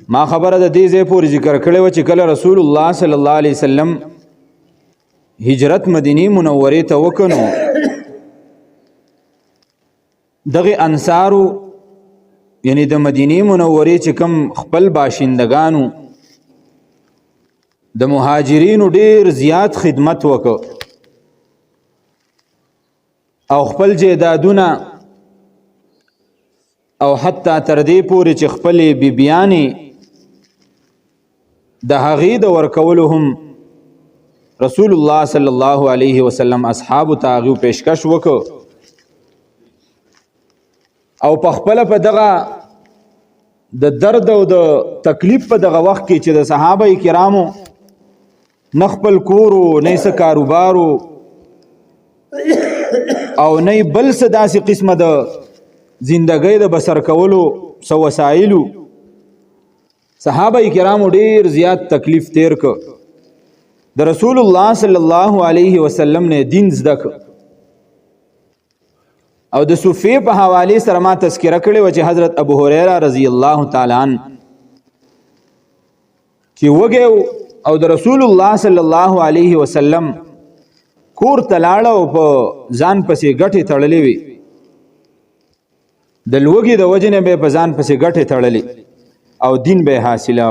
ما خبره د دې ځای پورې ذکر کړی و چې کله رسول الله صلی الله علیه وسلم هجرت مدینه منورې ته وکړو دغه انصارو یعنی د مدینه منورې چې کم خپل باشندگانو د مهاجرینو ډیر زیات خدمت وکړ او خپل جیدادونه او حتی تر دې پورې چې خپل بیبیانې د هغې د ورکولو هم رسول الله صلی الله علیه وسلم اصحابو ته هغې پیشکش وکړ او په خپله په دغه د درد او د تکلیف په دغه وخت کې چې د صحابه کرامو نه خپل کورو نه څه کاروبارو او نه بل څه داسې قسمه د زندګۍ د بسر کولو څه وسایلو صحابه کرامو ډیر زیات تکلیف تیر کړ د رسول الله صلی الله علیه وسلم نه دین زده کړ او د صوفی په حواله سره ما تذکرہ کړی و چې حضرت ابو هريره رضی الله تعالی عنہ چې وګو او د رسول الله صلی الله علیه وسلم کور تلاړه او په ځان پسې غټه تړلې وي د لوګي د وجنه به په ځان پسې غټه تړلې او دین به حاصله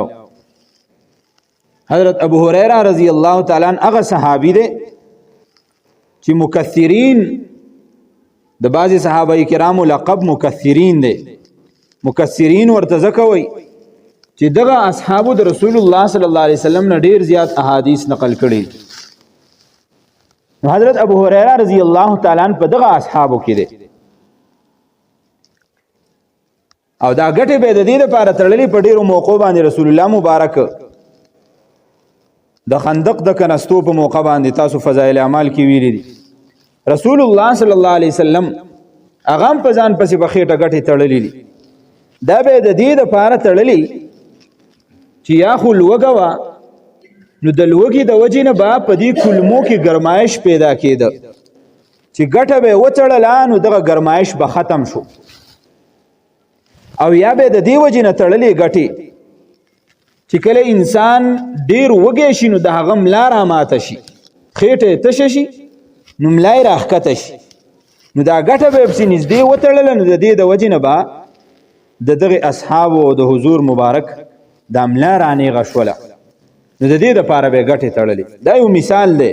حضرت ابو هريره رضی الله تعالی عنہ هغه صحابي دی چې مکثرین د بعضی صحابه کرامو لقب مکثرین دی مکثرین ورته ځکوي چې دغه اصحابو د رسول الله صلی الله علیه وسلم نه ډیر زیات احادیث نقل کړي حضرت ابو هريره رضی الله تعالی عنہ په دغه اصحابو کې دی او دا غټه به د دې لپاره تړلې په ډیرو موقع باندې رسول الله مبارک د خندق د کنستو په موقع باندې تاسو فضائل اعمال کې ویلي دي رسول الله صلی الله علیه وسلم اغه په ځان پسې په خېټه غټه تړلې دي دا به د دې لپاره تړلې چې یا خو لوګوا نو د لوګي د وجې نه با په دې کلمو کې ګرمایش پیدا کېده چې غټه به وتړله نو دغه ګرمایش به ختم شو او یا به د دې وجې نه تړلې غټي چې کله انسان ډیر وګې شي نو د هغه ملا را ماته شي خېټه تش شي نو ملای راخکته شي نو دا غټه به په نږدې وتړل نو د دې د وجې نه با د دغه اصحاب او د حضور مبارک د ملا رانی غشوله نو د دې لپاره به غټه تړلې دا یو مثال دی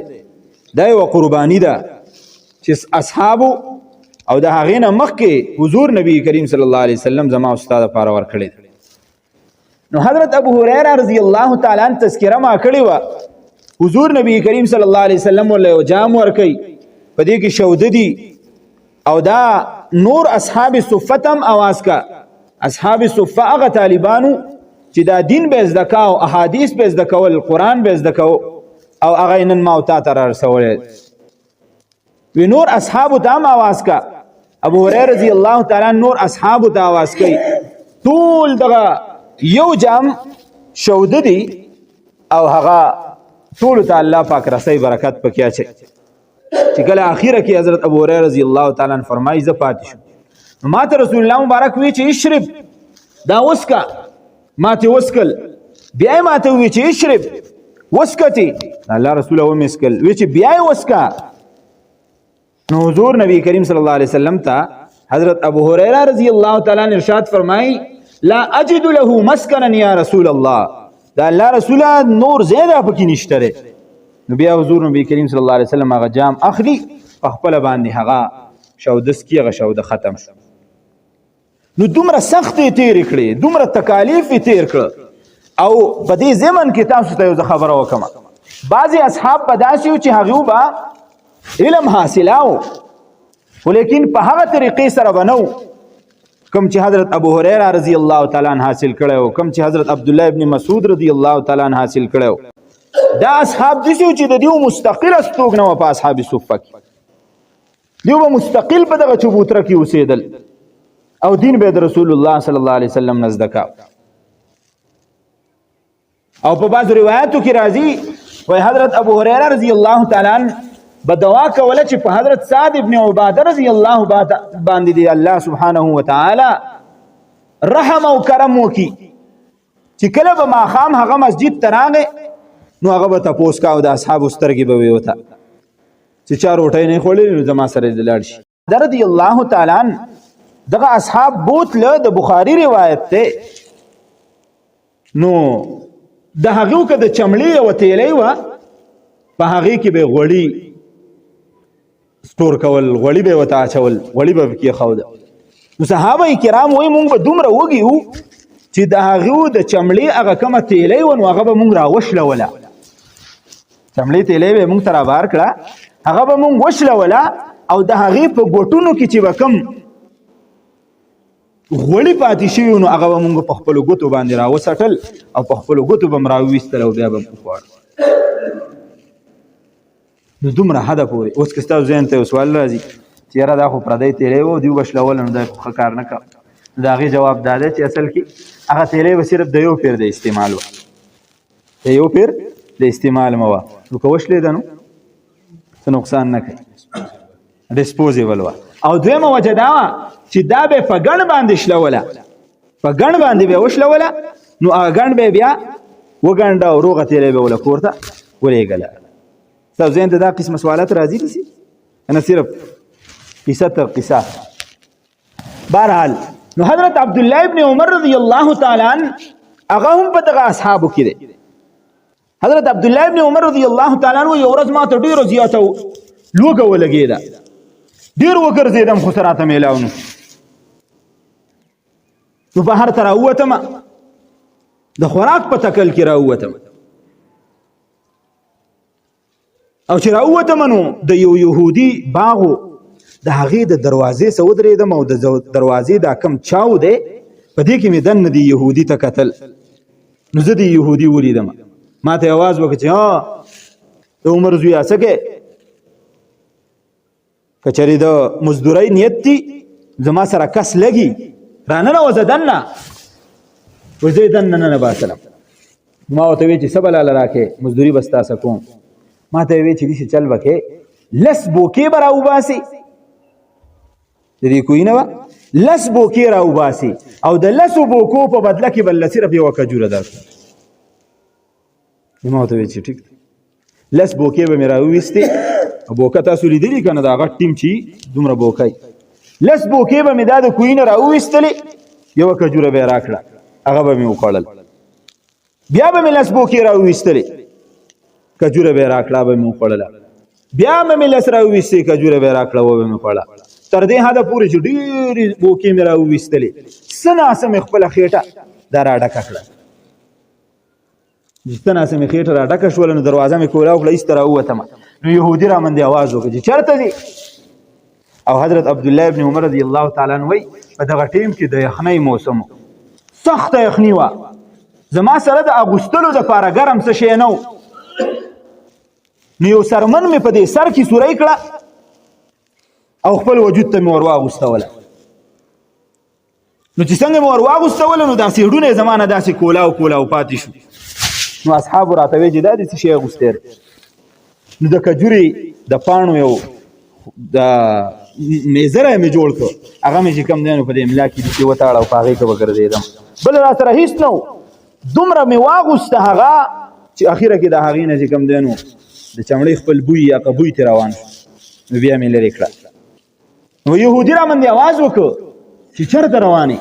دا یو قربانی ده چې اصحاب او د هغې نه مخکې حضور نبی کریم صلی الله علیه وسلم زما استاد لپاره ورکړي نو حضرت ابو هريره رضی الله تعالی عنہ تذکرہ ما کړی و حضور نبی کریم صلی الله علیه وسلم له جام ورکي په دې کې شوده دي او دا نور اصحاب صفتم आवाज کا اصحاب صفه هغه طالبانو چې دا دین به زدکا او احادیث به زدکول قران به زدکو او هغه نن ما او تا تر رسول وی نور اصحاب ته आवाज کا ابو هريره رضی الله تعالی نور اصحاب ته आवाज کوي ټول دغه یو جام شوده دي او هغه ټول ته الله پاک رسي برکت پکې اچي چې کله اخیره کې حضرت ابو هريره رضی الله تعالی عنہ فرمایي ز پاتې شو ما ته رسول الله مبارک وی چې اشرب دا وسکا ما ته وسکل بیا ما ته وی چې اشرب وسکتی الله رسول الله مسکل وی چې بیا وسکا نو حضور نبی کریم صلی الله علیه وسلم ته حضرت ابو هريره رضی الله تعالی عنہ ارشاد فرمایي لا اجد له مسكنا یا رسول الله دا الله رسول نور زیاده پکې نشته نو بیا حضور نبی کریم صلی الله علیه وسلم هغه جام اخلي خپل باندې هغه شودس کیغه شوده ختم شو نو دومره سخت تیر کړي دومره تکالیف تیر کړ او په دې زمن کې تاسو ته یو خبره وکم بعضی اصحاب پداسیو چې هغه با علم حاصلاو ولیکن په هغه طریقې سره بنو کم چې حضرت ابو هريره رضی الله تعالی عنہ حاصل کړو کم چې حضرت عبد الله ابن مسعود رضی الله تعالی عنہ حاصل کړو دا اصحاب دي چې د دیو مستقل استوګنه په اصحاب صفه کې دیو مستقل په دغه چبوتره کې اوسېدل او دین به د رسول الله صلی الله علیه وسلم نزدکا او په بعض روایتو کې راځي وای حضرت ابو هريره رضی الله تعالی عنہ بدعا کوله چې په حضرت سعد ابن عباده رضی الله باندې دی الله سبحانه و تعالی رحم او کرم وکي چې کله به ماښام هغه مسجد ته راغی نو هغه به تپوس کا او د اصحابو سترګې به وې ورته چې چا روټۍ نه خوړلې نو زما سره دې لاړ شي. رضی الله تعالی عنه دغه اصحاب بوتله د بخاری روایت ته نو د هغو که د چمړې یوه تیلی وه په هغې کې به غوړي سټور کول، غوړي به یې ورته اچول، غوړي به پکې ایښوده. نو صحابه کرام وایي مونږ به دومره وږي وو چې د هغو د چمړې هغه کومه تیلی وه نو هغه به مونږ راوشلوله، چمړې تیلی به یې مونږ ته رابار کړه، هغه به مونږ وشلوله او د هغې په ګوټونو کې چې به کوم غوړي پاتې شوي نو هغه به مونږ په خپلو ګوتو باندې راوڅټل او په خپلو ګوتو به م راوویستل او بیا به م وخوړل. نو دومره حده پورې. اوس که ستاسو ذهن ته یو سوال راځي چې یاره دا خو پردی تیلی و دوی به شلوله نو دا خو ښه کار نه کوه. د هغې جواب دا دی چې اصل کې هغه تیلی به صرف د یو پیر د استعمال وه، د یو پیر د استعمال مه وه، نو که وشلېده نو څه نقصان نه کوي، ډسپوزیبل وه. او دویمه وجه دا وه چې دا به په ګڼ باندې شلوله، په ګڼ باندې به وشلوله نو هغه ګڼ به بیا وګنډه او روغه تیلی به وله کور ته ولېږله. ستاسو ذهن ته دا قسمه سوالات راځي دي نه صرف قصه تر قصه. بهرحال نو حضرت عبدالله ابن عمر رضی الله تعالی عنه هغه هم په دغه اصحابو کې دی. حضرت عبدالله ابن عمر رضی الله تعالی عنه یو ورځ ما ته ډېره زیاته لوږه ولګېده، ډېر وګرځېدم خو څه راته میلاو نه شو. نو بهر ته راووتم، د خوراک په تکل کې راووتم او چې راووتم نو د یو یهودي باغ و، د هغې د دروازې څه ودرېدم او د دروازې دا کم چاو دی په دې کې مې دننه د یهودي ته کتل. نو زه د یهودي ولیدم، ما ته یې اواز وکړ چې د عمر زویه څه کې که چېرې د مزدورۍ نیت دي زما سره کس لګي راننوځه دننه. وایي زه یې دننه ننباسلم. ما ورته ویې چې څه به لاله راکې مزدوري به ستاسه کوم. ما ته یې ویې چې داسې چل به کې لس بوکې به راوباسي، د دې کوی نه به لس بوکې راوباسي او د لسو بوکو په بدله کې به له صرف یوه کجوره درکړو. ما ورته ویې چې ټیک دی. لس بوکې به مې راوویستې، بوکه تاسو لیدلي که نه دا غټ ټیم چې دومره بوکی، لس بوکې به مې دا د کوی نه راوویستلې، یوه کجوره به یې راکړه، هغه به مې وخوړل. بیا به مې لس بوکې راوویستلې، کجوره به یې راکړه، به مې وخوړله. بیا به مې لس راوویستې، کجوره به یې راکړه، وبه مې خوړه. تر دې حده پورې چې ډېرې بوکې مې راوویستلې، څه ناسه مې خپله خېټه دا راډکه کړه. چې څه ناسه مې خېټه راډکه شوله نو دروازه مې کولاو کړه، ایسته راووتمه. نو یهودي را باندې اواز وکړه چې چېرته ځې؟ او حضرت عبدالله ابن عمر رضی الله تعالی عنه وایي په دغه ټیم کې د یخنۍ موسم و، سخته یخني وه، زما سره د اغوستلو دپاره ګرم څه شی نه و. نو یو سرمن مې په دې سر کې سوری کړه او خپل وجود ته مې ور واغوستوله. نو چې څنګه مې ور واغوستوله نو داسې هډونه یې زما نه داسې کولاو کولاو پاتې شو. نو اصحابو راته ویل چې دا دې څه شی اغوستی دی؟ نو د کجورې د پاڼو یو د میزره مې جوړ کړ، هغه مې چې کوم دی نو په دې املا کې داسې وتاړه او په هغې کې به ګرځېدم، بل را سره هېڅ نه و. دومره مې واغوسته هغه چې اخره کې د هغې نه چې کوم دی نو د چمړې خپل بوی یا که بوی ترې روان شو، نو بیا مې لرې کړه. نو یهودي را باندې اواز وکړ چې چېرته روانې؟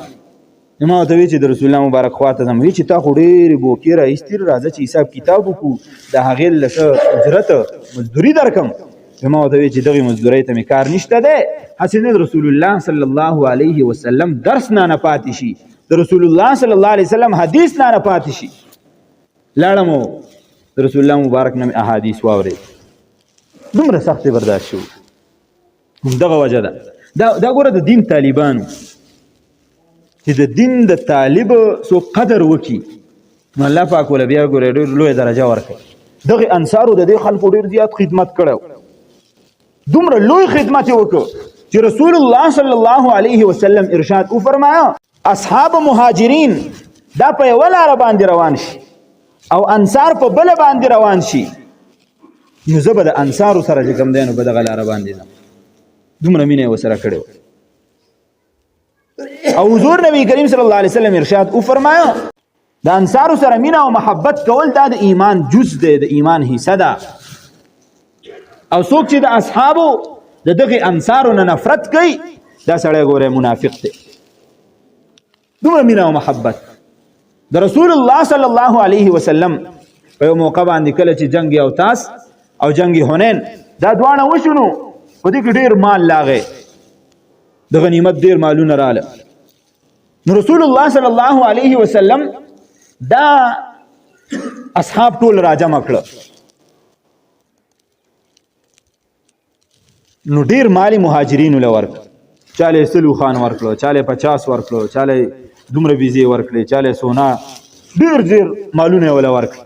نو ما ورته ویل چې د رسول الله مبارک خوا ته ځم. وایي چې تا خو ډېرې بوکې راایستې، راځه چې حساب کتاب وکړو، د هغې له څه اجرت مزدوري درکړم. ما ورته ویل چې دغې مزدورۍ ته مې کار نشته دی، هسې نه د رسول الله صلی الله علیه وسلم درس نه پاتې شي، د رسول الله صلی الله علیه وسلم حدیث نه پاتې شي. لاړم او د رسول الله مبارک نه مې احادیث واورېد، دومره سختې برداشت شو. همدغه وجه ده دا ګوره د دین طالبانو چې د دین د طالب څوک قدر وکړي نو الله پاک وله بیا ګوره ډېر لویه درجه ورکوي. دغې انصارو د دې خلکو ډېر زیات خدمت کړی، دومره لوی خدمت یې وکړ چې رسول الله صلی الله علیه وسلم ارشاد وفرمایا اصحاب مهاجرین دا په یوه لاره باندې روان شي او انصار په بله باندې روان شي، نو زه به د انصارو سره چې کوم دی نو په دغه لاره باندې ځم. دومره مینه یې ورسره کړې وه. او حضور نبی کریم صلی الله علیه وسلم ارشاد وفرمایا د انصارو سره مینه او محبت کول دا د ایمان جز دی، د ایمان حصه ده. او څوک چې د اصحابو د دغه انصارو نه نفرت کوي دا سړی ګوره منافق دی. دومره مینه او محبت د رسول الله صلی الله علیه وسلم په یو موقع باندې کله چې جنگ اوتاس او جنگ حنین دا دواړه وشونو، په دې کې ډیر مال لاغې، د غنیمت ډیر مالونه رااله. نو رسول الله صلی الله علیه وسلم دا اصحاب ټول راجمع کړه. نو ډیر مالی مهاجرینو له ورک، چاله سلو خان ورکړو، چاله 50 ورکړو، چاله دومره بيزي ورکړي، چاله سونا، ډیر مالونه ولا ورکړ.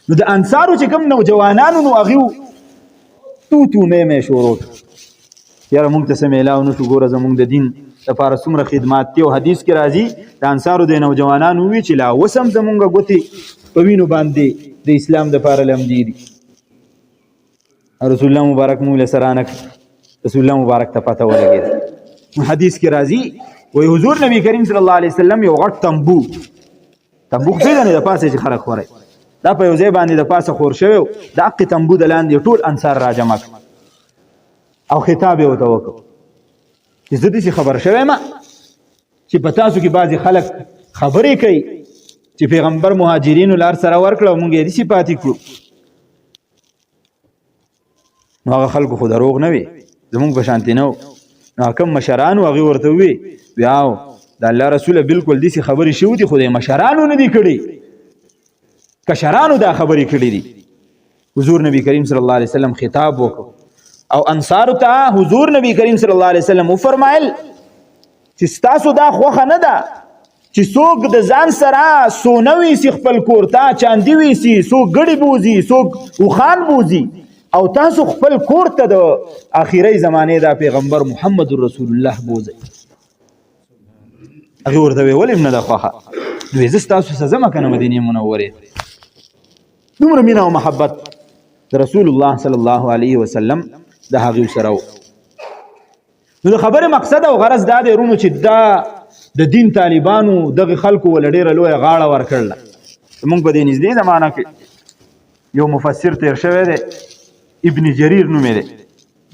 نو د انصارو چې کوم نوجوانانو نو هغه تو مې شروع یاره مونږ ته سم اعلان نو ګوره زمونږ د دین لپاره څومره خدمات دی. او حدیث کې راځي د انصارو د نوجوانانو وی چې لا وسم زمونږ غوتی په وینو باندې د اسلام د لپاره لمدي دي. رسول الله مبارک مو له سرانک رسول الله مبارک ته پته ولګید. حدیث کې راځي وای حضور نبی کریم صلی الله علیه وسلم یو غټ تنبو پیژنې د پاسه چې خلک خوري، دا په یو ځای باندې د پاسه خور شوی، د حق تنبو د لاندې ټول انصار را جمع او خطاب یې وته وکړ چې زه دې خبر شوی ما چې په تاسو کې بعضې خلک خبرې کوي چې پیغمبر مهاجرینو لار سره ورکړه او مونږ یې داسې پاتې کړو. نو هغه خلکو خو دروغ نه وي، زمونږ په شانتې نه و. نو کوم مشرانو هغې ورته ووی بیاو د الله رسوله بالکل داسې خبرې شوي دي، خو د مشرانو نه دي کړي، کشرانو دا خبرې کړي دي. حضور نبی کریم صلی الله علیه وسلم خطاب وکړ او انصارو ته حضور نبی کریم صلی الله علیه وسلم وفرمایل چې ستاسو دا خوخه نه ده چې څوک د ځان سره سونه ویسي خپل کور ته، چاندي ویسي، څوک ګړي بوزي، څوک اوښان بوزي، او تاسو خپل کور ته د اخیری زمانې دا پیغمبر محمد رسول الله بوزي. هغې ورته ویې ولې نه ده خوښه؟ نو زه ستاسو څه ځمه که نه مدینې منورې. دومره مینه او محبت د رسول الله صلی الله علیه وسلم د هغې سره و. نو د خبرې مقصد او غرض دا دی رونو چې دا د دین طالبانو دغه خلکو ول ډېره لویه غاړه ورکړله. زمونږ په دې نږدې زمانه کې یو مفسر تیر شوی دی، ابن جریر نومې دی،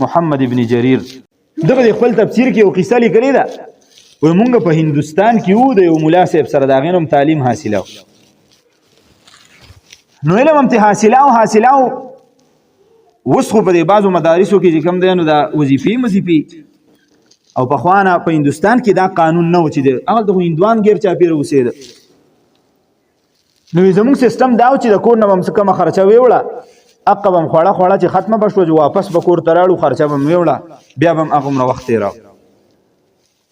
محمد ابن جریر. دغه د خپل تفسیر کې یو قصه لیکلې ده، وایي مونږ په هندوستان کې وو، د یو ملا صاحب سره د هغې نه هم تعلیم حاصله نو علم هم ته حاصله اوس خو په دې بعضو مدارسو کې چې کوم دی نو دا وظیفې او پخوانه په هندوستان کې دا قانون نه و چې دی هغه د هندوان غیر چاپېره اوسېده. نو زموږ سیستم دا و چې د کور نه به هم څه کمه خرچه ویوړه، حقه به هم خوړه چې ختمه به شوه چې واپس به کور ته راړو، خرچه به هم ویوړه، بیا به هم هغومره وخت تېراو.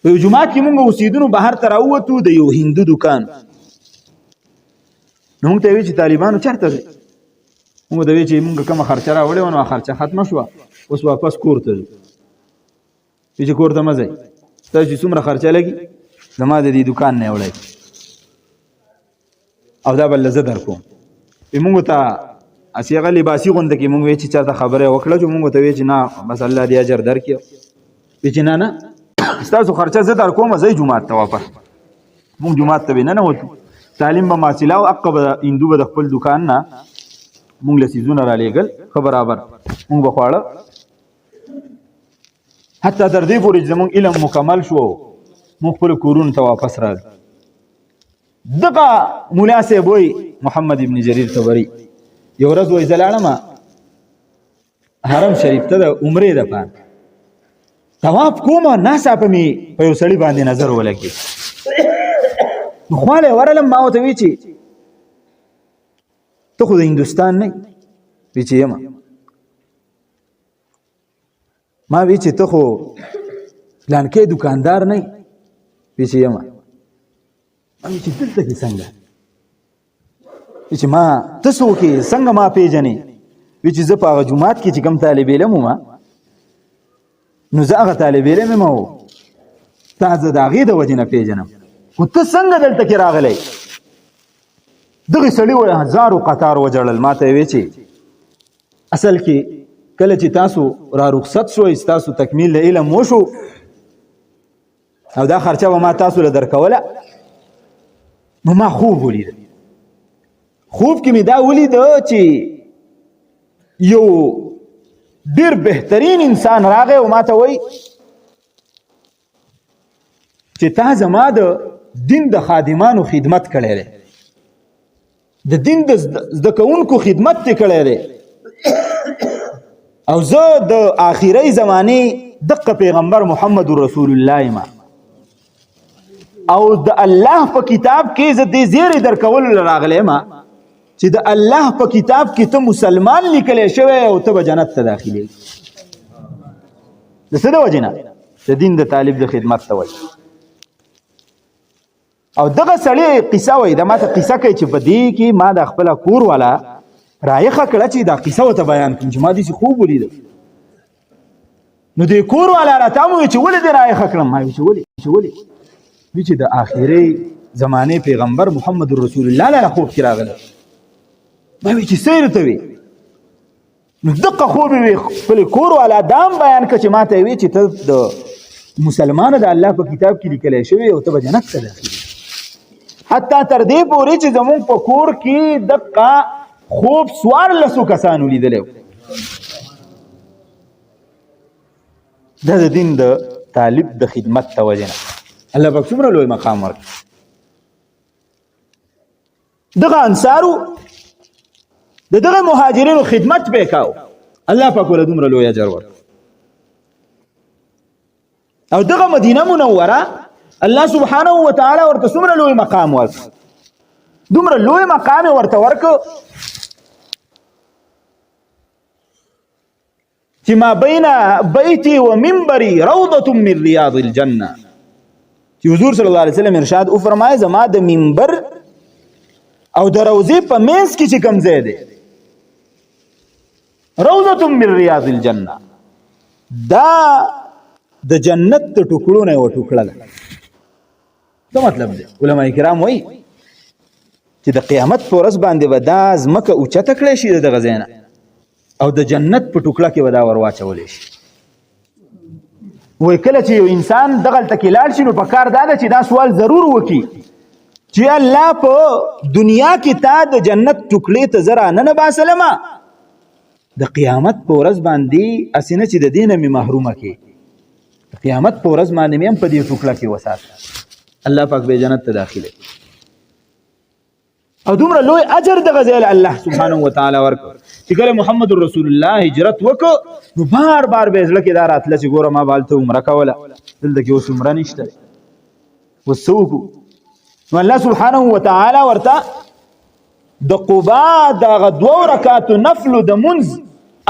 په یو جومات کې مونږ اوسېدونو بهر ته راووتو د یو هندو دوکان. نو مونږ ته یې وی چې طالبانو چېرته ځئ؟ مونږ ته وی چې مونږ کومه خرچه راوړې وه نو خرچه ختمه شوه، اوس واپس کور ته ځو. وی چې کور ته مه ځئ، ستاسو چې څومره خرچه لګي زما د دې دوکان نه یې وړئ او دا بل زه در کوم. وی مونږ ته هسې هغه لباسي غونده کې مونږ وی چې چاته خبره یې وکړه چې مونږ ته وی چې نه بس الله دې اجر درکړي. وی چې نه ستاسو خرچه زه در کوم، ځئ جومات ته واپس. مونږ جومات ته به ننوتو، تعلیم به ماسیله او حقه به هندو به د خپل دوکان نه مونږ له څیزونه رالیږل ښه برابر مونږ به خواړه، حتی تر دې پورې چې زمونږ علم مکمل شو مونږ خپلو کورونو ته واپس راغلو. دغه ملا صاحب وایي محمد ابن جریر طبري یو ورځ وایي زه لاړم حرم شریف ته د عمرې دپاره، طواف کومه ناڅاپه مې په یو سړي باندې نظر ولګېد. نو خواله یې ورغلم، ما ورته وی چې ته خو د هندوستان نه یې؟ وی چې یم. ما وی چې ته خو پلانکی دوکاندار نه یې؟ وی چې یم. ما وی چې دلته کې څنګه؟ وی چې ما ته څوک یې، څنګه ما پیژنې؟ وی چې زه په هغه جومات کې چې کوم طالب علم وم نو زه هغه طالب علم یم او تا زه د هغې د وجې نه پیژنم، خو ته څنګه دلته کې راغلی؟ دغې سړي وایي هزارو قطار وجړل. ما ته یې وی چې اصل کې کله چې تاسو را رخصت شوئ، ستاسو تکمیل د علم وشو او دا خرچه به ما تاسو له درکوله، نو ما خوب ولیده خوب کې مې دا ولیده چې یو ډیر بهترین انسان راغی او ما ته وایي چې تا زما د دین د خادمانو خدمت کړی دی، د دین د زده کوونکو خدمت دې کړی دی، او زه د آخري زمانې دقه پیغمبر محمد رسول الله ما، او د الله په کتاب کې زه دې زیری درکولو راغلی ما چې د الله په کتاب کې ته مسلمان لیکلی شوی او ته به جنت ته داخلېږي. د څه د وجې نه؟ د دین د طالب د خدمت ته وایي. او دغه سړی قصه وایي، دا ما ته قصه کوي چې په دې کې ما د خپله کور والا رایخه کړه چې دا قصه ورته بیان کړم چې ما داسې خوب ولیده. نو د کور والا راته وویل چې ولې دې رایخه کړم؟ ما ویل چې ولې؟ وی چې د آخري زمانې پیغمبر محمد رسول الله له خوب کې راغلی. ما وی چې څه ورته وي؟ نو دقه خوب یې خپل کور والا دام بیان کړه چې ما ته وی چې ته د مسلمانو د الله په کتاب کې لیکلی شوی او ته به جنت ته داخلېږي. حتی تر دې پورې چې زمونږ په کور کې دقه خوب 14 کسانو لیدلی و. دا د دین د طالب د خدمت ته وجې نه الله پاک څومره لوی مقام ورکړي. دغه انصارو د دغه مهاجرینو خدمت به کاو، الله پاک ول دومره لوی اجر ورکړي. او دغه مدینه منوره الله سبحانه وتعالى ورته څومره لوی مقام ورکړي، دومره لوی مقام ورته ورکړ چې ما بین بیتی و منبری روضة من ریاض الجنه، چې حضور صلی الله علیه وسلم ارشاد او فرمایي زما د منبر او د روضې په منځ کې چې کوم ځای دی روضة من ریاض الجنه، دا د جنت د ټوکړو نه یو ټوکړه ده. څه مطلب دی؟ علما کرام وایي چې د قیامت په ورځ باندې به دا ځمکه اوچته کړی شي دغه ځای نه او د جنت په ټوکړه کې به دا ور واچولی شي. وایي کله چې یو انسان دغلته کې لاړ شي نو په کار دا ده چې دا سوال ضرور وکړي چې الله په دنیا کې تا د جنت ټوکړې ته زه رانه باسلمه، د قیامت په ورځ باندې هسې نه چې د دې نه مې محرومه کړي، د قیامت په ورځ باندې مې هم په دې ټوکړه کې وساته، الله پاک به جنت ته داخله. او دومره لوی اجر دغه ځای له الله سبحانه وتعالی ورکړ چې کله محمد رسول الله هجرت وکړ نو بار بار به زړه کې دا راتله چې ګوره ما به هلته عمره کوله، دلته کې اوس عمره نشته، اوس څه وکړو؟ نو الله سبحانه وتعالی ورته د قبا دغه 2 رکعاتو نفلو د منځ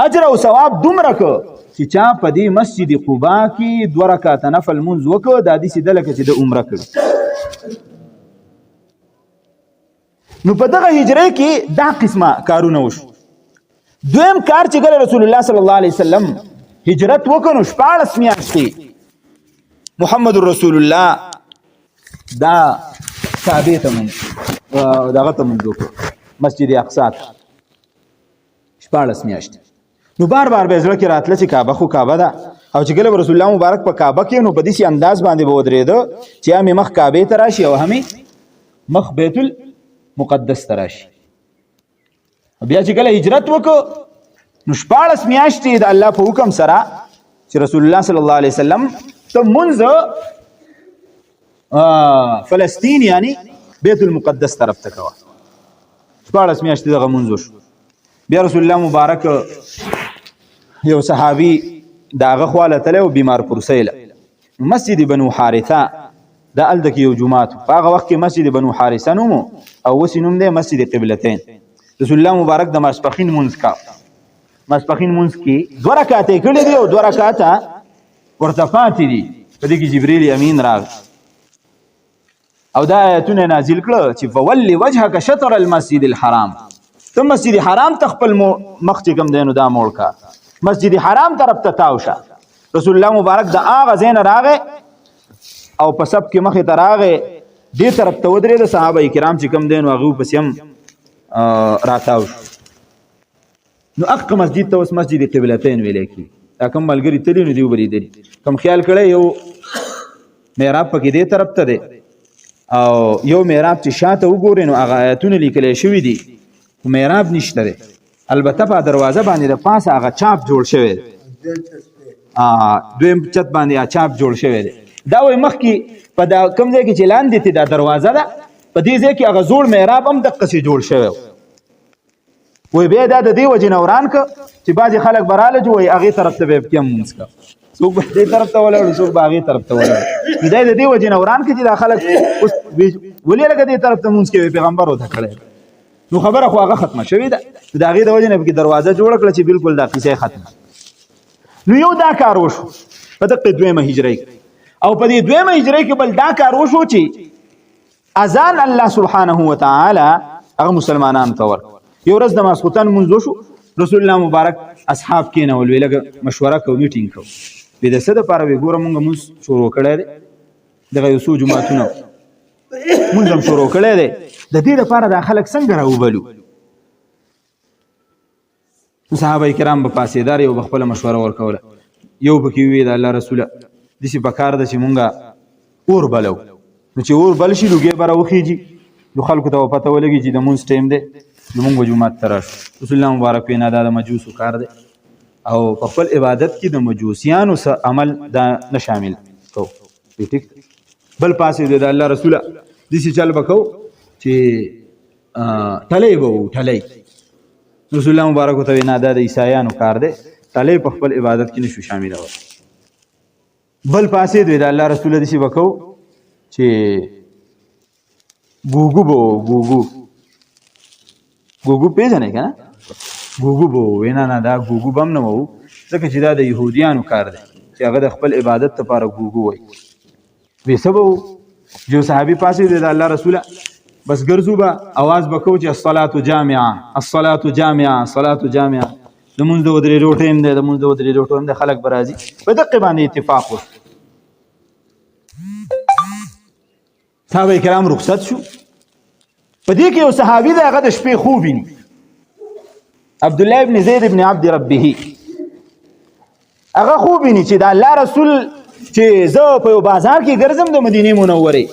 اجر او ثواب دومره کړ چې چا په دې مسجد قبا کې 2 رکعاته نفل منځ وکړ دا داسې ده لکه چې د عمره کړي. نو په دغه هجرې کې دا قسمه کارونه وشو. دویم کار چې کله رسول الله صلی الله علیه وسلم هجرت وکړ نو 14 میاشتې محمد رسول الله دا کعبې ته دغه ته منځ وکړ مسجد اقصی 14 میاشتې. نو بار بار به زړه کې راتله چې کعبه خو کعبه ده، او چې کله رسول الله مبارک په کعبه کې نو په داسې انداز باندې به ودرېده چې هم مخ کعبې ته راشي او هم مخ بیت المقدس ته راشي. بیا چې کله هجرت وکړو نو 14 میاشتې د الله په حکم سره چې رسول الله صلی الله علیه وسلم ته منځ فلسطین یعنی بیت المقدس طرف ته کوه. 14 میاشتې دغه منځ وشو. بیا رسول الله مبارک یو صحابي د هغه خواله تللی و بیمار پرسیله، مسجد بنو حارثه دا هلته کې یو جومات په هغه وخت کې مسجد بنو حارثه نوم او اوس نوم دی مسجد قبلتین. رسول الله مبارک د ماسپښین منځ کا، ماسپښین منځ کې 2 رکعاتې کړي دي او 2 رکعاته ورته پاتې دي. په دې کې جبرئیل امین راغی او دا آیتونه نازل کړه چې فولي وجهک شطر المسجد الحرام، ته مسجد حرام ته خپل مخ چې کوم دی نو دا موړ کا، مسجد حرام طرف ته تاو شه. رسول الله مبارک د هغه ځای نه راغی او په سب کې مخې ته راغی دې طرف ته ودرېده، صحابه کرام چې کوم دی نو هغه پسې هم راتاو شو. نو اقا مسجد ته اوس مسجد قبلتین ویلی کېږي. دا کوم ملګري تلي نو دې وبلیدلي کوم خیال کړی یو محراب پکې دې طرف ته دی او یو محراب چې شاته وګورې نو هغه آیتونه لیکلی شوي دي محراب نشته دی البته په دروازه باندې د پاسه هغه چاپ جوړ شوی دی دویم چت باندې چاپ جوړ شوی دی دا وایي مخکې په دا کوم ځای کې چې لاندې دا دروازه ده په دې ځای کې هغه زوړ محراب هم دقسې جوړ شوی وایي بیا دا د دې وجې نه وران که چې بعضې خلک به راله جو وایي هغې طرف ته به یې پکې هم لمونځ که څوک به دې طرف ته ولاړو څوک به هغې طرف ته ولاړو نو دا یې د دې وجې نه وران کړي چې دا خلک اوس ولې لکه دې طرف ته لمونځ کوي پیغمبر ورته کړی نو خبره خو هغه ختمه شوې ده د هغې د وجې نه پکې دروازه جوړه کړه چې بلکل دا قصه یې ختمه نو یو دا کار وشو په دقه دویمه هجرۍ کې او په دې دویمه هجرۍ کې بل دا کار وشو چې اذان الله سبحانه وتعالی هغه مسلمانانو ته ورکړ یو ورځ د ماسخوتن لمونځ وشو رسول الله مبارک اصحاب کېنول وی لږه مشوره کوو میټینګ کوو وی د څه دپاره وی ګوره مونږ لمونځ شروع کړی دی دغه یو څو جوماتونه مونځ هم شروع کړی دی د دې دپاره دا خلک څنګه راوبلو صحابه کرام به پاسېدار یو به خپله مشوره ورکوله یو پکې وی د الله رسوله داسې پکار ده چې مونږ اور بلو نو چې اور بل شي لوګې به راوخیږي نو خلکو ته به پته ولګي چې د مونځ ټایم دی نو مونږ به جومات ته راشو رسول الله مبارک وینا دا د مجوسو کار دی او په خپل عبادت کې د مجوسیانو سره عمل دا نه شامل کو ټیک بل پاسې د الله رسوله داسې چل به کوو چې ټلی به وو ټلی رسول الله مبارک ته وینا دا د عیسایانو کار دی ټلی په خپل عبادت کې نشو شاملول بل پاسې د الله رسوله داسې به کوو چې ګوګو به ګوګو پیژنې که نه ګوګو به وینا نه دا ګوګو به هم نه وو ځکه چې دا د یهودیانو کار دی چې هغه د خپل عبادت لپاره ګوګو وایي وی څه به وو یو صحابي پاسې د الله رسوله بس ګرځو به اواز به کوو چې الصلاة جامعه الصلاة جامعه الصلاة جامعه لمونځ د ودرېدو ټایم دی لمونځ د ودرېدو ټایم دی خلک به راځي په دقې باندې اتفاق وشو صحابه کرام رخصت شو په دې کې یو صحابي دی هغه د شپې خوب ویني عبدالله ابن زید ابن عبد ربه هغه خوب ویني چې د الله رسول چې زه په یو بازار کې ګرځم د مدینې منورې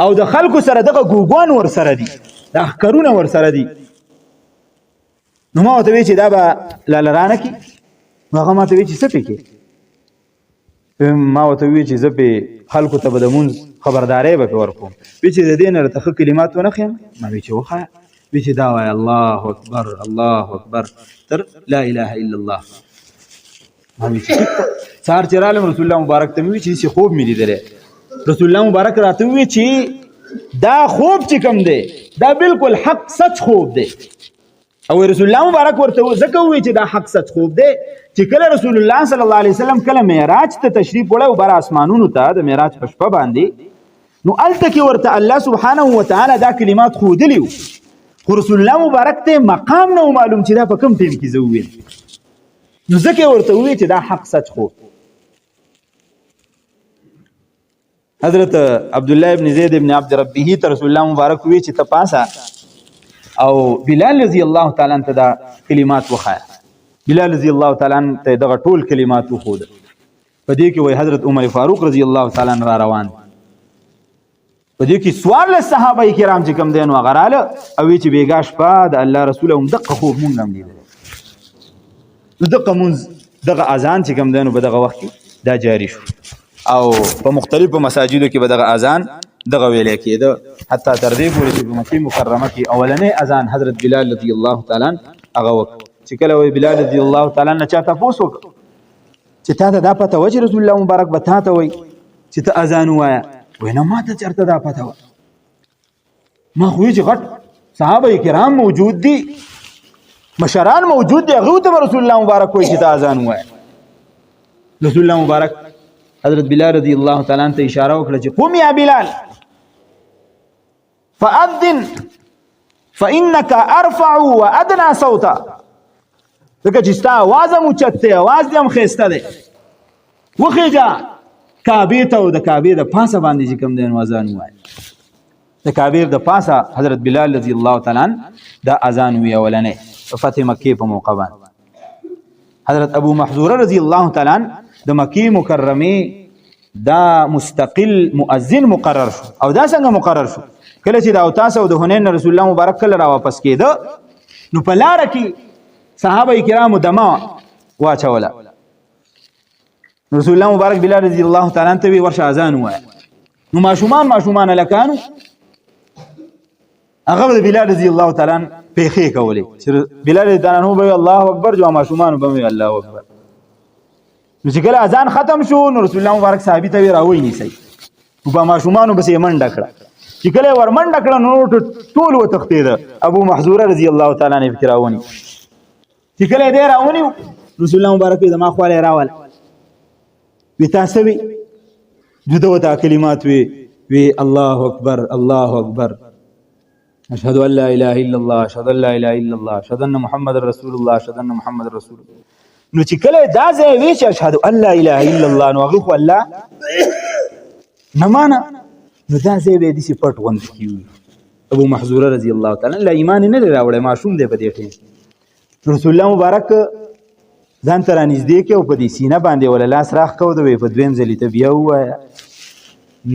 او د خلکو سره دغه ګوګوان ورسره دي دا ښکرونه ورسره دي نو ما ورته وی چې دا به لالرانه کې نو هغه ما ته وی چې څه پکې ما ورته وی چې زه پې خلکو ته به د مونځ خبرداری به پې ورکوم وی چې د دې نه راته ښه کلمات ونه ښیم ما وی چې وښایه وی چې دا وایه الله اکبر الله اکبر تر لا اله الا الله ما وی چې سهار چې رالم رسول الله مبارک ته مې وی چې داسې خوب مې لیدلی رسول الله مبارک راته وی چې دا خوب چې کوم دی دا بالکل حق سچ خوب دی او رسول الله مبارک ورته ځکه وی چې دا حق سچ خوب دی چې کله رسول الله صلی الله علیه وسلم کله معراج ته تشریف وړی او بر اسمانونو ته د معراج په شپه باندې نو هلته کې ورته الله سبحانه وتعالی دا کلمات ښودلي وو خو رسول الله مبارک ته مقام نه معلوم چې دا په کوم ټیم کې زه وویل نو ځکه ورته ووی چې دا حق سچ خوب حضرت عبدالله ابن زید ابن عبد ربه ته رسول الله مبارک وی چې ته پاسه او بلال رضی الله تعالی عنہ دا کلمات وخایا بلال رضی الله تعالی عنہ ته دغه ټول کلمات وخود په دې کې وای حضرت عمر فاروق رضی الله تعالی عنہ را روان په دې کې سوال له صحابه کرام چې کوم دین وغراله او چې بیګا شپه د الله رسول هم دغه خوب مونږ هم لیدل دغه مونږ دغه اذان چې کوم دین په دغه وخت دا جاری شو او په مختلفو مساجدو کې به دغه اذان دغه ویل کېده حتی تر دې پورې چې په مکې مکرمه کې اولنی اذان حضرت بلال رضی الله تعالی هغه وکړ چې کله وی بلال رضی الله تعالی نه چا تاسو وکړ چې تا ته دا پته و چې رسول الله مبارک به تا ته وی چې ته اذان وایه وای نه ما ته چېرته دا پته وه ما خو چې غټ صحابه کرام موجود دي مشران موجود دي هغوی ته رسول الله مبارک وایي چې ته اذان ووایه رسول الله مبارک حضرت بلال رضی الله تعالی عنہ ته اشاره وکړه چې قم یا بلال فأذن فإنك أرفع وأدنى صوتا ځکه چې ستا اواز هم اوچت دی اواز دې هم ښایسته دی وخېږه کعبې ته او د کعبې د پاسه باندې چې کوم دی نو اذان ووایه د کعبې د پاسه حضرت بلال رضی الله تعالی عنہ دا اذان وی اولنی په فتح مکې په موقع باندې حضرت ابو محذوره رضی الله تعالی عنہ د مکې مکرمې دا مستقل مؤذن مقرر شو او دا څنګه مقرر شو کله چې د اوتاس او د حنین رسول الله مبارک کله را واپس کېده نو په لاره کې صحابه کرامو دمه واچوله. رسول الله مبارک بلال رضی الله تعالی عنہ ته ورشه اذان وایه. نو ماشومان لکانو هغه د بلال رضی الله تعالی عنہ پیخې کولې چې بلال رضی الله عنه به الله اکبر جو ماشومان به الله اکبر. نو چې کله اذان ختم شو نو رسول الله مبارک صحابي ته راوي نیسي او په ماشومان بس یې منډه کړه. چې کله ور منډه کړه نو ټول وتښتېده. ابو محذوره رضی الله تعالی عنہ فکر راونی چې کله دې راونی رسول الله مبارک دې ما خواله راول وی تاسو وی جدا وتا کلمات وی الله اکبر الله اکبر اشهد ان لا اله الا الله اشهد ان لا اله الا الله اشهد ان محمد رسول الله اشهد ان محمد رسول الله. نو چې کله دا ځای وی چې اشهد ان لا اله الا الله نو هغه خو الله نه معنا نو دا ځای به دې پټ وند کیږي. ابو محذوره رضی الله تعالی لا ایمان نه راوړې معصوم دی په دې ټیم. رسول الله مبارک ځان تر نږدې کې او په دې سینه باندې ولا لاس راخ کو دوی په دویم ځلې ته بیا وایا.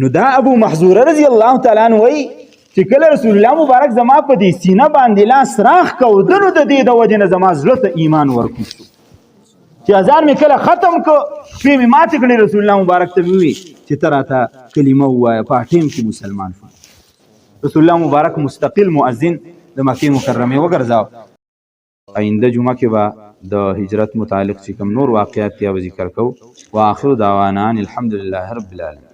نو دا ابو محذوره رضی الله تعالی عنہ وی چې کله رسول الله مبارک زما په دې سینه باندې لاس راخ کو دنو د دې د وجه نه زما زړه ته ایمان ورکو چې اذان می کله ختم کو په می ماته کړي رسول الله مبارک ته وی چې تراته کلمه وایا په ټیم کې مسلمان شو. رسول الله مبارک مستقل مؤذن د مکه مکرمه وګرځاو. آینده جمعه کې با د هجرت متعلق چې کوم نور واقعات یا ذکر کو. واخر دعوانا الحمدلله رب العالمین.